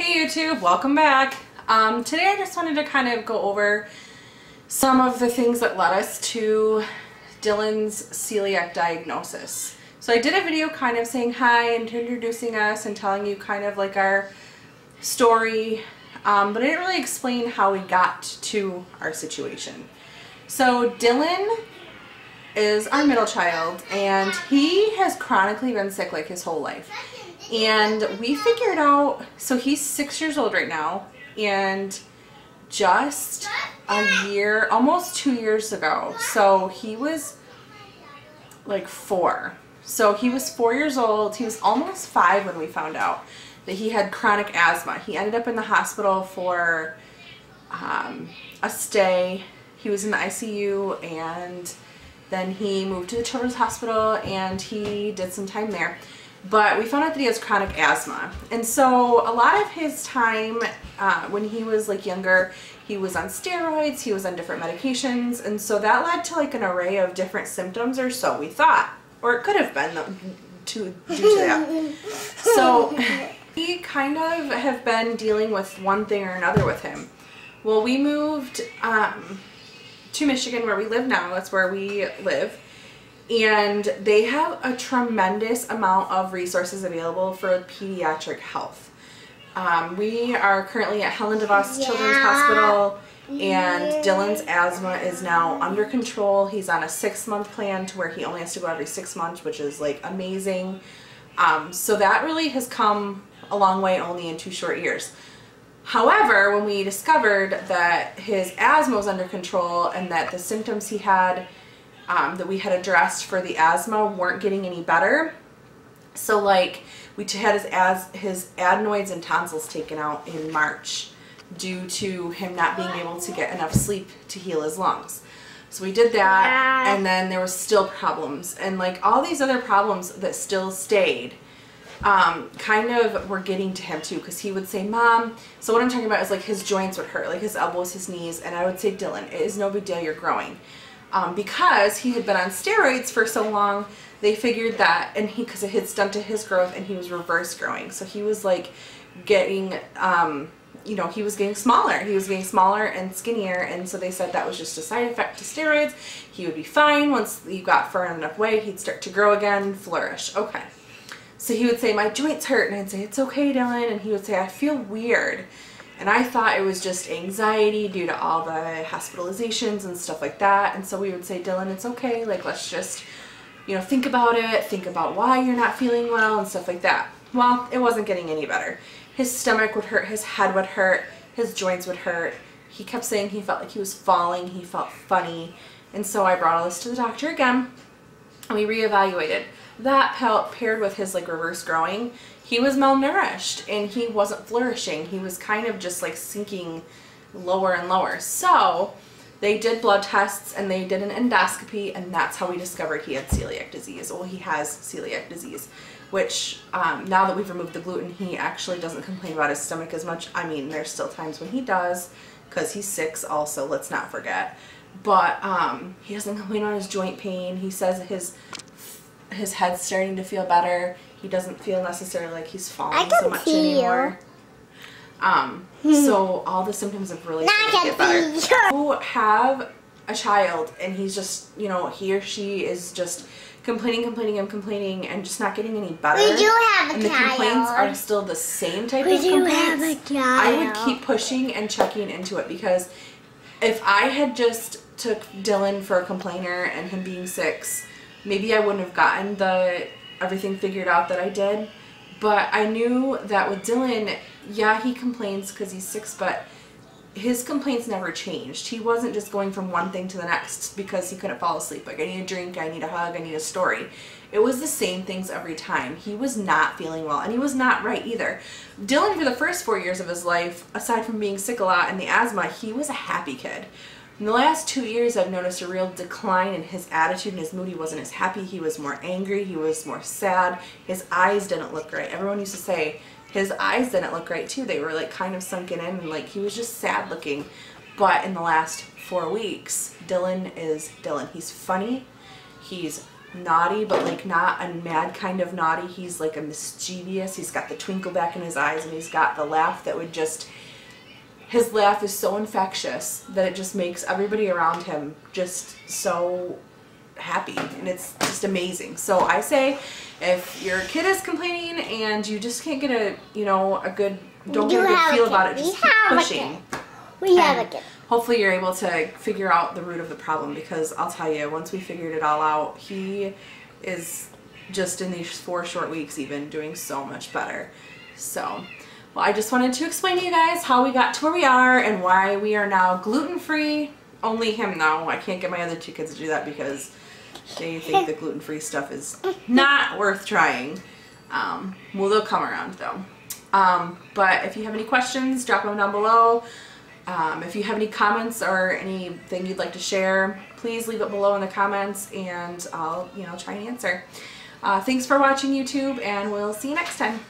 Hey YouTube, welcome back. Today I just wanted to kind of go over some of the things that led us to Dylan's celiac diagnosis. So I did a video kind of saying hi and introducing us and telling you kind of like our story, but I didn't really explain how we got to our situation. So Dylan is our middle child and he has chronically been sick like his whole life. And we figured out, so he's 6 years old right now, and just a year, almost 2 years ago, so he was like 4. So he was 4 years old, he was almost 5 when we found out that he had chronic asthma. He ended up in the hospital for a stay. He was in the ICU, and then he moved to the Children's Hospital and he did some time there. But we found out that he has chronic asthma. And so a lot of his time when he was like younger, he was on steroids, he was on different medications, and so that led to like an array of different symptoms, or so we thought. Or it could have been due to that. So we kind of have been dealing with one thing or another with him. Well, we moved to Michigan where we live now. That's where we live. And they have a tremendous amount of resources available for pediatric health. We are currently at Helen DeVos Children's Hospital, and Dylan's asthma is now under control. He's on a 6-month plan to where he only has to go every 6 months, which is like amazing. So that really has come a long way only in 2 short years. However, when we discovered that his asthma was under control and that the symptoms he had that we had addressed for the asthma weren't getting any better. So like we had his adenoids and tonsils taken out in March due to him not being able to get enough sleep to heal his lungs. So we did that, and then there was still problems, and like all these other problems that still stayed kind of were getting to him too, because he would say, "Mom," so what I'm talking about is like his joints would hurt, like his elbows, his knees, and I would say, "Dylan, it is no big deal, you're growing." Because he had been on steroids for so long, they figured that, and because it had stunted his growth and he was reverse growing. So he was like getting, you know, he was getting smaller. He was getting smaller and skinnier, and so they said that was just a side effect to steroids. He would be fine. Once you got far enough away, he'd start to grow again, flourish. Okay. So he would say, "My joints hurt," and I'd say, "It's okay, Dylan," and he would say, "I feel weird." And I thought it was just anxiety due to all the hospitalizations and stuff like that. And so we would say, "Dylan, it's okay. Like, let's just, you know, think about it. Think about why you're not feeling well and stuff like that." Well, it wasn't getting any better. His stomach would hurt. His head would hurt. His joints would hurt. He kept saying he felt like he was falling. He felt funny. And so I brought all this to the doctor again, and we reevaluated. That paired with his like reverse growing, he was malnourished and he wasn't flourishing. He was kind of just like sinking lower and lower. So they did blood tests and they did an endoscopy, and that's how we discovered he had celiac disease. Well, he has celiac disease, which now that we've removed the gluten, he actually doesn't complain about his stomach as much. I mean, there's still times when he does, because he's 6 also, let's not forget. But he doesn't complain about his joint pain. He says his head's starting to feel better. He doesn't feel necessarily like he's falling so much anymore. So all the symptoms have really started to get better. You have a child and he's just, you know, he or she is just complaining and just not getting any better. We do have a child. And the complaints are still the same type of complaints. We do have a child. I would keep pushing and checking into it, because if I had just took Dylan for a complainer and him being 6, maybe I wouldn't have gotten everything figured out that I did. But I knew that with Dylan, yeah, he complains because he's 6, but his complaints never changed. He wasn't just going from one thing to the next because he couldn't fall asleep. Like, I need a drink, I need a hug, I need a story. It was the same things every time. He was not feeling well, and he was not right either. Dylan, for the first 4 years of his life, aside from being sick a lot and the asthma, he was a happy kid. In the last 2 years, I've noticed a real decline in his attitude and his mood. He wasn't as happy. He was more angry. He was more sad. His eyes didn't look right. Everyone used to say his eyes didn't look right too. They were like kind of sunken in, and like he was just sad looking. But in the last 4 weeks, Dylan is Dylan. He's funny. He's naughty, but like not a mad kind of naughty. He's like a mischievous. He's got the twinkle back in his eyes, and he's got the laugh that would just, his laugh is so infectious that it just makes everybody around him just so happy, and it's just amazing. So I say, if your kid is complaining and you just can't get a, you know, a good, don't get a good feel about it, just keep pushing. We have a kid. Hopefully you're able to figure out the root of the problem, because I'll tell you, once we figured it all out, he is just in these 4 short weeks even doing so much better. So, well, I just wanted to explain to you guys how we got to where we are and why we are now gluten-free. Only him though. I can't get my other 2 kids to do that because they think the gluten-free stuff is not worth trying. Well, they'll come around though. But if you have any questions, drop them down below. If you have any comments or anything you'd like to share, please leave it below in the comments, and I'll, try and answer. Thanks for watching, YouTube, and we'll see you next time.